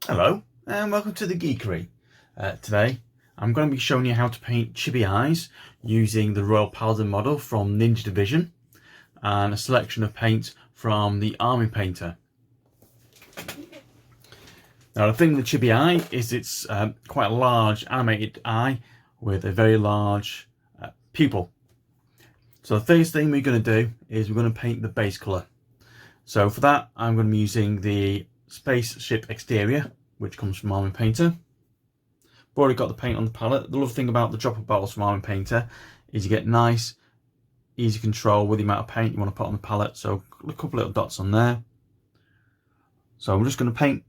Hello and welcome to the Geekery. Today I'm going to be showing you how to paint chibi eyes using the Royal Paladin model from Ninja Division and a selection of paints from the Army Painter. Now the thing with the chibi eye is it's quite a large animated eye with a very large pupil. So the first thing we're going to do is we're going to paint the base colour. So for that I'm going to be using the Spaceship Exterior, which comes from Army Painter. I've already got the paint on the palette. The lovely thing about the dropper bottles from Army Painter is you get nice, easy control with the amount of paint you want to put on the palette. So a couple of little dots on there. So I'm just going to paint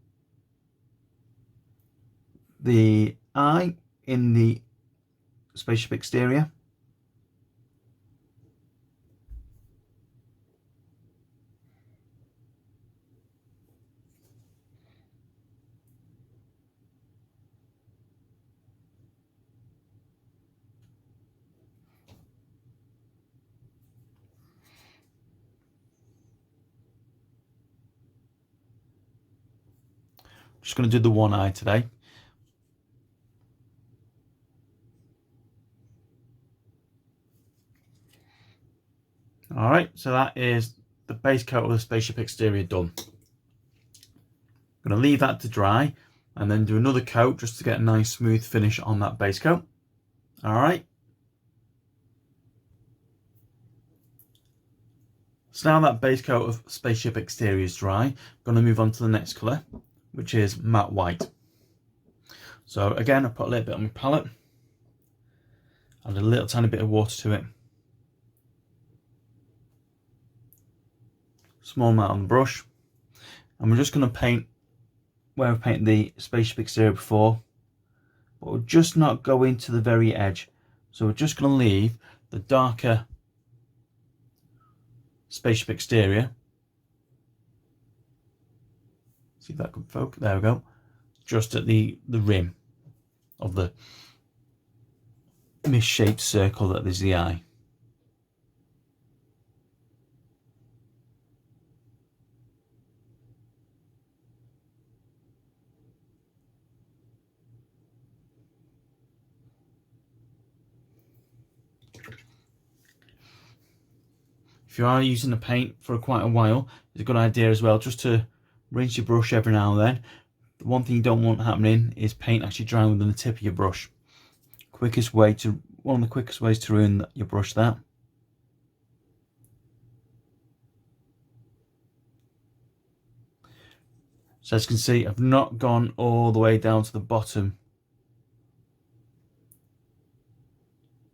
the eye in the Spaceship Exterior. Just going to do the one eye today. Alright, so that is the base coat of the Spaceship Exterior done. I'm going to leave that to dry and then do another coat just to get a nice smooth finish on that base coat. Alright. So now that base coat of Spaceship Exterior is dry, I'm going to move on to the next colour, which is matte white. So again, I put a little bit on my palette, add a little tiny bit of water to it, small amount on the brush, and we're just going to paint where I've painted the Spaceship Exterior before, but we're just not going to the very edge. So we're just going to leave the darker Spaceship Exterior. See if that can focus. There we go. Just at the rim of the misshaped circle that is the eye. If you are using the paint for quite a while, it's a good idea as well just to rinse your brush every now and then. The one thing you don't want happening is paint actually drying within the tip of your brush. One of the quickest ways to ruin your brush that. So as you can see, I've not gone all the way down to the bottom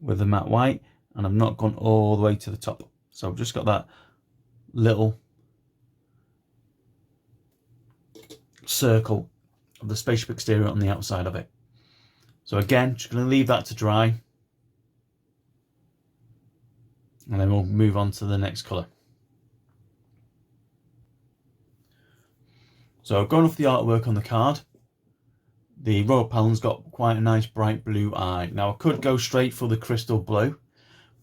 with the matte white, and I've not gone all the way to the top. So I've just got that little circle of the Spaceship Exterior on the outside of it. So again, just going to leave that to dry, and then we'll move on to the next colour. So going off the artwork on the card, the Royal Paladin's got quite a nice bright blue eye. Now I could go straight for the crystal blue,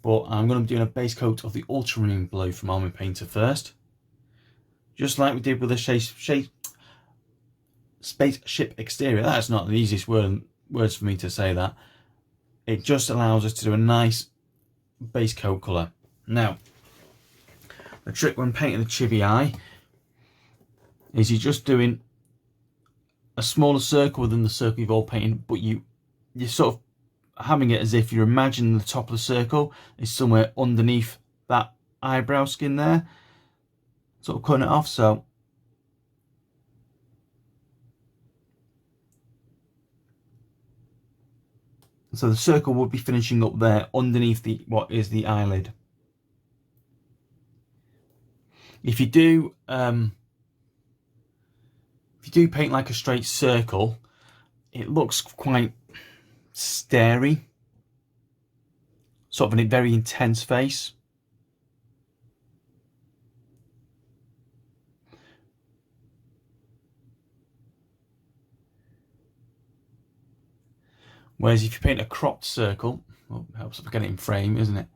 but I'm going to be doing a base coat of the ultramarine blue from Army Painter first. Just like we did with the Spaceship Exterior. That's not the easiest words for me to say that. It just allows us to do a nice base coat colour. Now, the trick when painting the chibi eye is you're just doing a smaller circle within the circle you've all painted, but you're sort of having it as if you're imagining the top of the circle is somewhere underneath that eyebrow skin there, sort of cutting it off. So the circle would be finishing up there underneath what is the eyelid. If you do paint like a straight circle, it looks quite starey, sort of a very intense face. Whereas if you paint a cropped circle, well, it helps if I get it in frame, isn't it?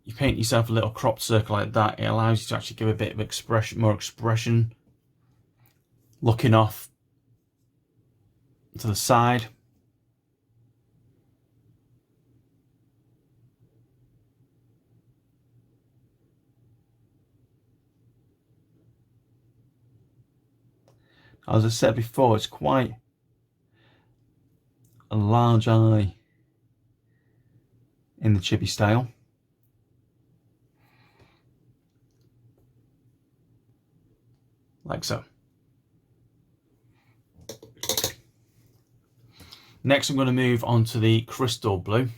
You paint yourself a little cropped circle like that, it allows you to actually give a bit of more expression looking off to the side. As I said before, it's quite a large eye in the chibi style. Like so. Next, I'm going to move on to the crystal blue.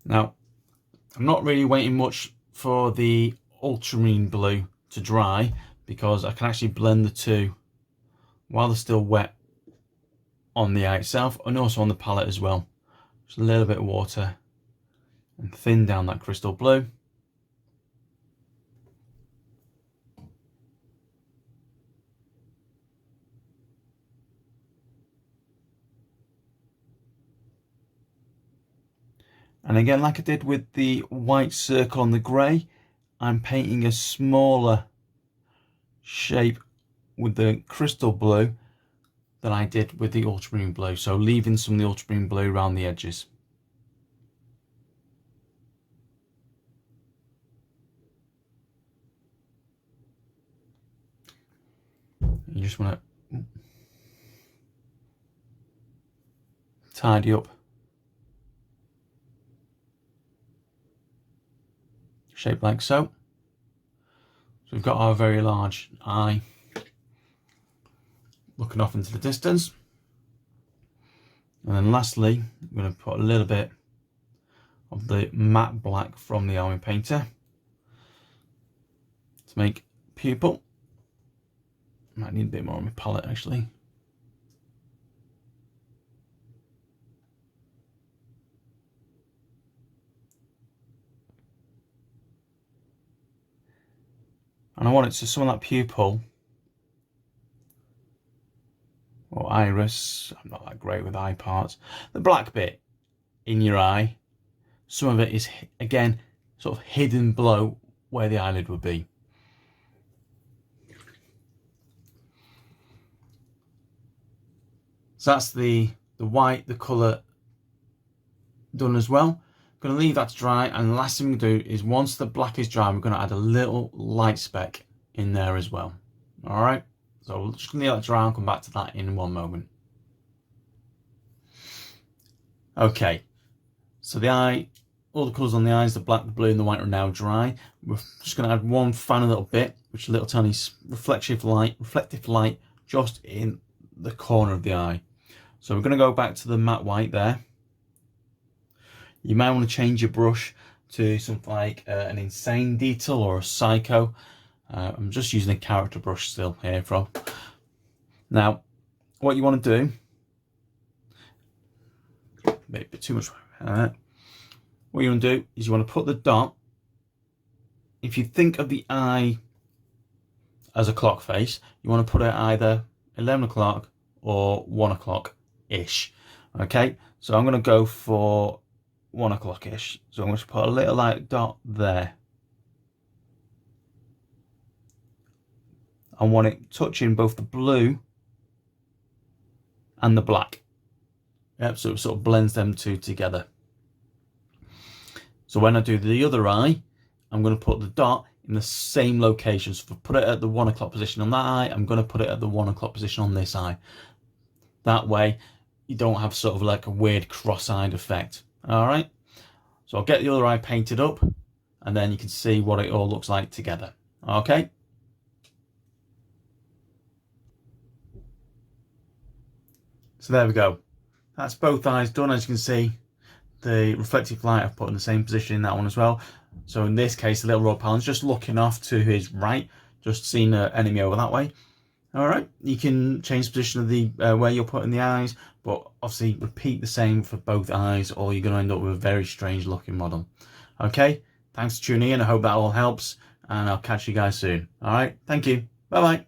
Now, I'm not really waiting much for the ultramarine blue to dry, because I can actually blend the two while they're still wet on the eye itself and also on the palette as well. Just a little bit of water and thin down that crystal blue. And again, like I did with the white circle on the grey, I'm painting a smaller shape with the crystal blue than I did with the ultramarine blue. So leaving some of the ultramarine blue around the edges. You just want to tidy up. Shape like so. So we've got our very large eye looking off into the distance. And then lastly, I'm going to put a little bit of the matte black from the Army Painter to make pupil. Might need a bit more on my palette actually. And I want it to, some of that pupil or iris, I'm not that great with eye parts, the black bit in your eye, some of it is again sort of hidden below where the eyelid would be. So that's the white, the colour done as well. I'm going to leave that to dry, and the last thing we do is once the black is dry, we're going to add a little light speck in there as well. Alright, so we're just going to leave that dry and come back to that in one moment. Okay, so the eye, all the colours on the eyes, the black, the blue and the white are now dry. We're just going to add one final little bit, which is a little tiny reflective light just in the corner of the eye. So we're going to go back to the matte white there. You might want to change your brush to something like an Insane Detail or a Psycho. I'm just using a character brush still here from. Now, what you want to do, maybe a bit too much. What you want to do is you want to put the dot. If you think of the eye as a clock face, you want to put it either 11 o'clock or 1 o'clock-ish. Okay, so I'm going to go for 1 o'clock-ish. So I'm going to put a little light dot there. I want it touching both the blue and the black. Yep, so it sort of blends them two together. So when I do the other eye, I'm going to put the dot in the same location. So if I put it at the 1 o'clock position on that eye, I'm going to put it at the 1 o'clock position on this eye. That way, you don't have sort of like a weird cross-eyed effect. Alright, so I'll get the other eye painted up, and then you can see what it all looks like together. Okay. So there we go. That's both eyes done. As you can see, the reflective light I've put in the same position in that one as well. So in this case, the little Royal Paladin's just looking off to his right, just seeing an enemy over that way. Alright, you can change the position of the where you're putting the eyes, but obviously repeat the same for both eyes, or you're going to end up with a very strange looking model. Okay, thanks for tuning in. I hope that all helps, and I'll catch you guys soon. Alright, thank you. Bye bye.